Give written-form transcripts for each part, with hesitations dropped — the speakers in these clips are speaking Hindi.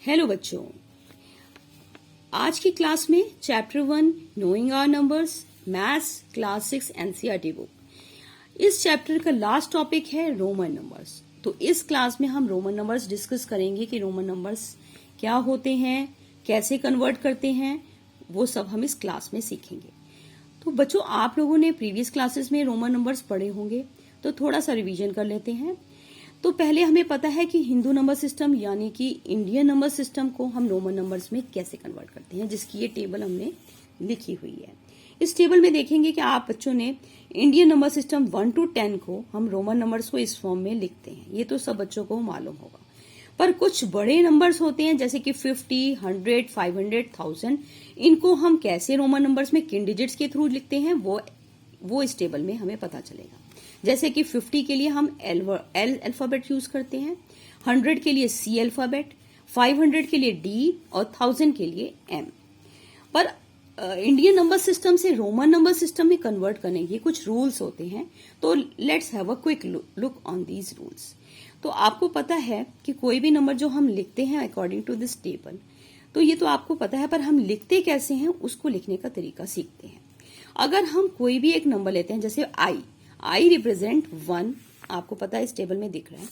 हेलो बच्चों, आज की क्लास में chapter 1 knowing our numbers maths class 6 NCERT book. इस चैप्टर का लास्ट टॉपिक है रोमन नंबर्स। तो इस क्लास में हम रोमन नंबर्स डिस्कस करेंगे कि रोमन नंबर्स क्या होते हैं, कैसे कन्वर्ट करते हैं, वो सब हम इस क्लास में सीखेंगे। तो बच्चों, आप लोगों ने प्रीवियस क्लासेस में रोमन नंबर्स पढ़े होंगे, तो थोड़ा सा रिवीजन कर लेते हैं। तो पहले हमें पता है कि हिंदू नंबर सिस्टम यानी कि इंडियन नंबर सिस्टम को हम रोमन नंबर्स में कैसे कन्वर्ट करते हैं, जिसकी ये टेबल हमने लिखी हुई है। इस टेबल में देखेंगे कि आप बच्चों ने इंडियन नंबर सिस्टम 1 to 10 को हम रोमन नंबर्स को इस फॉर्म में लिखते हैं। ये तो सब बच्चों को मालूम होगा। पर कुछ बड़े नंबर्स होते हैं जैसे कि 50, 100, 500, 1000। इनको हम कैसे रोमन नंबर्स में किन डिजिट्स के थ्रू लिखते हैं वो इस टेबल में हमें पता चलेगा। जैसे कि 50 के लिए हम एल अल्फाबेट यूज करते हैं, 100 के लिए सी अल्फाबेट, 500 के लिए डी और 1000 के लिए एम। पर इंडियन नंबर सिस्टम से रोमन नंबर सिस्टम में कन्वर्ट करने के कुछ रूल्स होते हैं। तो let's have a quick look on these rules. तो आपको पता है कि कोई भी नंबर जो हम लिखते हैं अकॉर्डिंग टू दिस टेबल, तो ये तो आपको पता है, पर हम लिखते कैसे हैं उसको लिखने का तरीका सीखते हैं। अगर हम कोई भी एक नंबर लेते हैं, जैसे आई रिप्रेजेंट 1, आपको पता है इस टेबल में दिख रहा है।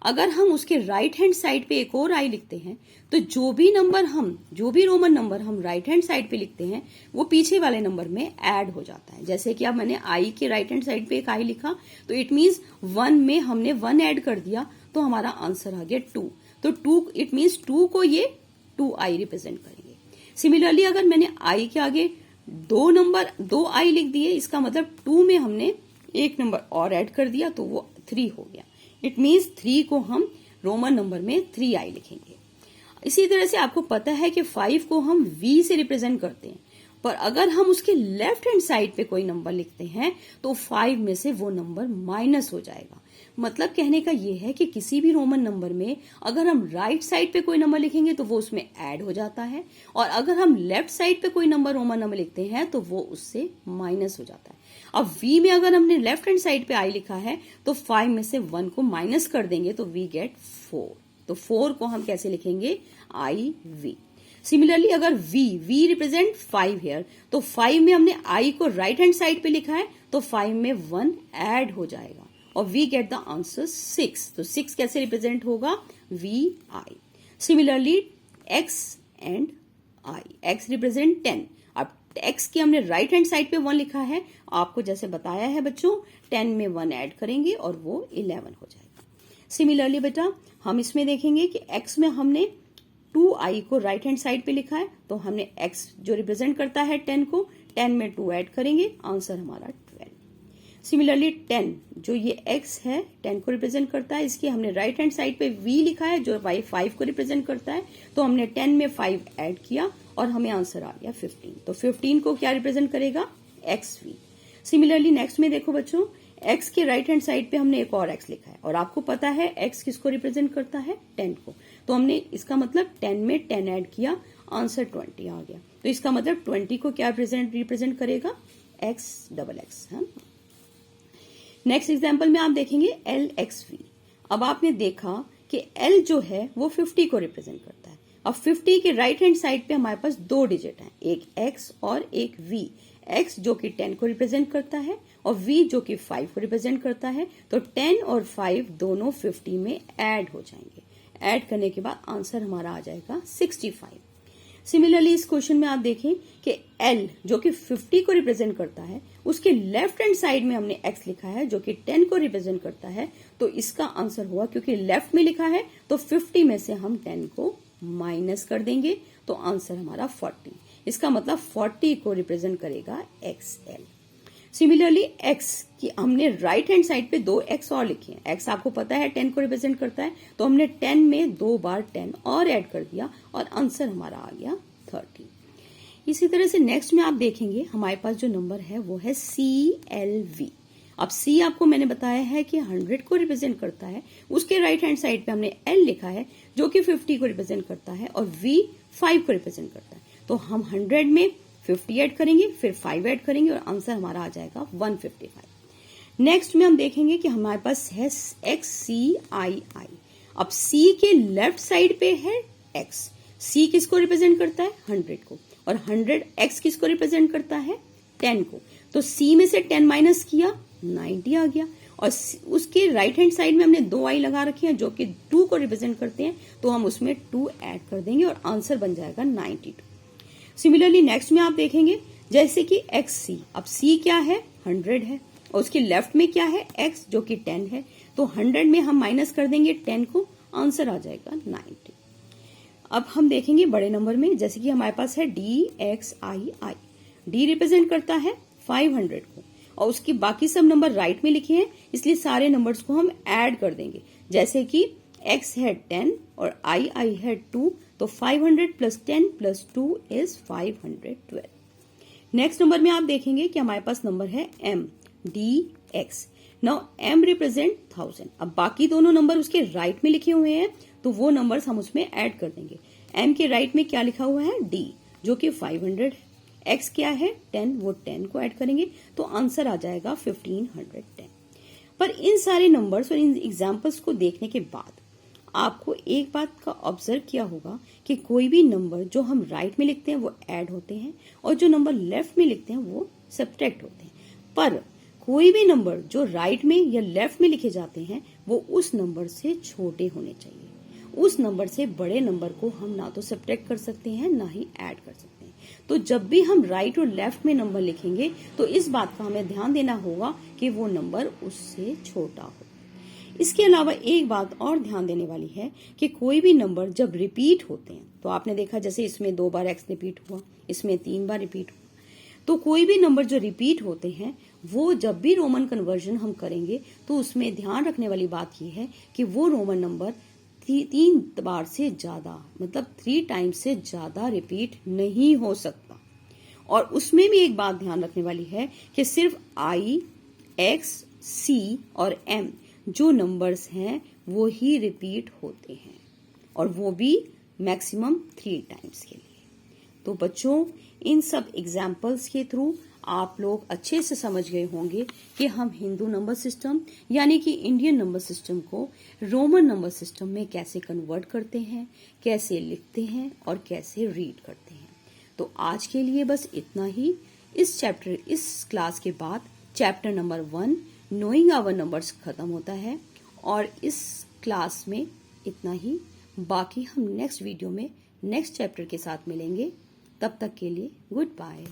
अगर हम उसके राइट हैंड साइड पे एक और आई लिखते हैं, तो जो भी रोमन नंबर हम राइट हैंड साइड पे लिखते हैं वो पीछे वाले नंबर में ऐड हो जाता है। जैसे कि अब मैंने आई के राइट हैंड साइड पे एक आई लिखा, तो इट मीन्स 1 में हमने 1 ऐड कर दिया, तो हमारा आंसर आ गया 2। तो 2 इट मीन्स 2 को ये 2 आई रिप्रेजेंट करेंगे। सिमिलरली अगर मैंने आई के आगे 2 आई लिख दिए, इसका मतलब 2 में हमने एक नंबर और ऐड कर दिया, तो वो 3 हो गया। इट मीन्स 3 को हम रोमन नंबर में 3 आई लिखेंगे। इसी तरह से आपको पता है कि 5 को हम V से रिप्रेजेंट करते हैं, पर अगर हम उसके लेफ्ट हैंड साइड पे कोई नंबर लिखते हैं तो 5 में से वो नंबर माइनस हो जाएगा। मतलब कहने का ये है कि किसी भी रोमन नंबर में अगर हम राइट साइड पे कोई नंबर लिखेंगे तो वो उसमें ऐड हो जाता है, और अगर हम लेफ्ट साइड पे कोई नंबर रोमन नंबर लिखते हैं तो वो उससे माइनस हो जाता है। अब V में अगर हमने लेफ्ट हैंड साइड पे I लिखा है तो 5 में से 1 को माइनस कर देंगे तो वी गेट 4। तो 4 को हम कैसे लिखेंगे? IV। सिमिलरली अगर V रिप्रेजेंट 5 हेयर, तो 5 में हमने I को राइट हैंड साइड पे लिखा है, तो 5 में 1 ऐड हो जाएगा और वी गेट द आंसर 6। तो 6 कैसे रिप्रेजेंट होगा? VI। Similarly X and I, X represent 10। अब X की हमने राइट हैंड साइड पे 1 लिखा है, आपको जैसे बताया है बच्चों, 10 में 1 ऐड करेंगे और वो 11 हो जाएगा। सिमिलरली बेटा हम इसमें देखेंगे कि X में हमने 2I को राइट हैंड साइड पे लिखा है, तो हमने X जो रिप्रेजेंट करता है 10 को, 10 में 2 ऐड करेंगे, आंसर हमारा 12। सिमिलरली 10 जो ये X है 10 को रिप्रेजेंट करता है, इसकी हमने राइट हैंड साइड पे V लिखा है जो 5 को रिप्रेजेंट करता है, तो हमने 10 में 5 ऐड किया और हमें आंसर आ गया 15। तो 15 को क्या रिप्रेजेंट करेगा? XV। सिमिलरली नेक्स्ट में देखो बच्चों, X के राइट हैंड साइड पे हमने एक और X लिखा है, और आपको पता है X किसको रिप्रेजेंट करता है? 10 को। तो हमने इसका मतलब 10 में 10 ऐड किया, आंसर 20 आ गया। तो इसका मतलब 20 को क्या रिप्रेजेंट करेगा? XX। हाँ। नेक्स्ट एग्जाम्पल में आप देखेंगे LXV। अब आपने देखा कि L जो है वो 50 को रिप्रेजेंट करता है। अब 50 के राइट हैंड साइड पे हमारे पास 2 डिजिट हैं, एक X और एक V। X जो कि 10 को रिप्रेजेंट करता है और V जो कि 5 को रिप्रेजेंट करता है, तो 10 और 5 दोनों 50 में ऐड हो जाएंगे। ऐड करने के बाद आंसर हमारा आ जाएगा 65। सिमिलरली इस क्वेश्चन में आप देखें कि L जो कि 50 को रिप्रेजेंट करता है, उसके लेफ्ट हैंड साइड में हमने X लिखा है जो कि 10 को रिप्रेजेंट करता है, तो इसका आंसर हुआ, क्योंकि लेफ्ट में लिखा है तो 50 में से हम 10 को माइनस कर देंगे, तो आंसर हमारा 40। इसका मतलब 40 को रिप्रेजेंट करेगा XL। सिमिलरली X की हमने राइट हैंड साइड पे 2 X और लिखे हैं। X आपको पता है 10 को रिप्रेजेंट करता है, तो हमने 10 में 2 बार 10 और ऐड कर दिया और आंसर हमारा आ गया 30। इसी तरह से नेक्स्ट में आप देखेंगे हमारे पास जो नंबर है वो है CLV। अब C आपको मैंने बताया है कि 100 को रिप्रेजेंट करता है, उसके राइट हैंड साइड पे हमने L लिखा है जो कि 50 को रिप्रेजेंट करता है, और V 5 को रिप्रेजेंट करता है। तो हम 100 में 50 ऐड करेंगे, फिर 5 ऐड करेंगे और आंसर हमारा आ जाएगा 155। नेक्स्ट में हम देखेंगे कि हमारे पास है XCII। अब C के लेफ्ट साइड पे है x। c किसको रिप्रेजेंट करता है? 100 को। और 100x किसको रिप्रेजेंट करता है? 10 को। तो c में से 10 माइनस किया, 90 आ गया। और उसके राइट हैंड साइड में हमने 2 i लगा रखे हैं जो कि 2 को रिप्रेजेंट करते हैं, तो हम उसमें 2 ऐड कर देंगे और आंसर बन जाएगा 92। सिमिलरली नेक्स्ट में आप देखेंगे जैसे कि xc। अब c क्या है? 100 है। और उसके लेफ्ट में क्या है? x जो कि 10 है। तो 100 में हम माइनस कर देंगे 10 को, आंसर आ जाएगा 90। अब हम देखेंगे बड़े नंबर में, जैसे कि हमारे पास है DXII। D रिप्रेजेंट करता है 500 को और उसके बाकी सब नंबर राइट में लिखे हैं, इसलिए सारे नंबर्स को हम ऐड कर देंगे। जैसे कि x है 10 और I है 2, तो 500 plus 10 plus 2 is 512। Next number में आप देखेंगे कि हमारे पास नंबर है M, DX। Now M represent 1000। अब बाकी दोनों नंबर उसके राइट में लिखे हुए हैं, तो वो नंबर्स हम उसमें ऐड कर देंगे। M के राइट में क्या लिखा हुआ है? D जो कि 500 है। X क्या है? 10, वो 10 को ऐड करेंगे तो आंसर आ जाएगा 1510। पर इन सारे नंबर्स और इन एग्जाम्पल्स को देखने के बाद आपको एक बात का ऑब्जर्व किया होगा कि कोई भी नंबर जो हम राइट में लिखते हैं वो ऐड होते हैं और जो नंबर लेफ्ट में लिखते हैं वो सब्ट्रैक्ट होते हैं। पर कोई भी नंबर जो राइट में या लेफ्ट में लिखे जाते हैं वो उस नंबर से छोटे होने चाहिए। उस नंबर से बड़े नंबर को हम ना तो सब्ट्रैक्ट कर सकते हैं ना ही ऐड कर सकते हैं। तो जब भी हम राइट और लेफ्ट में नंबर लिखेंगे तो इस बात का हमें ध्यान देना होगा कि वो नंबर उससे छोटा हो। इसके अलावा एक बात और ध्यान देने वाली है कि कोई भी नंबर जब रिपीट होते हैं, तो आपने देखा जैसे इसमें 2 बार x रिपीट हुआ, इसमें 3 बार रिपीट हुआ, तो कोई भी नंबर जो रिपीट होते हैं वो जब भी रोमन कन्वर्जन हम करेंगे तो उसमें ध्यान रखने वाली बात यह है कि वो रोमन नंबर 3 बार से ज्यादा, मतलब 3 टाइम्स से ज्यादा रिपीट नहीं हो सकता। और उसमें भी एक बात ध्यान रखने वाली है कि सिर्फ I, X, C और M जो नंबर्स हैं वो ही रिपीट होते हैं और वो भी मैक्सिमम 3 टाइम्स के लिए। तो बच्चों, इन सब एग्जाम्पल्स के थ्रू आप लोग अच्छे से समझ गए होंगे कि हम हिंदू नंबर सिस्टम यानी कि इंडियन नंबर सिस्टम को रोमन नंबर सिस्टम में कैसे कन्वर्ट करते हैं, कैसे लिखते हैं और कैसे रीड करते हैं। तो आज के लिए बस इतना ही। इस क्लास के बाद chapter number 1 knowing our numbers खत्म होता है और इस क्लास में इतना ही। बाकी हम नेक्स्ट वीडियो में नेक्स्ट चैप्टर के साथ मिलेंगे। तब तक के लिए गुड बाय।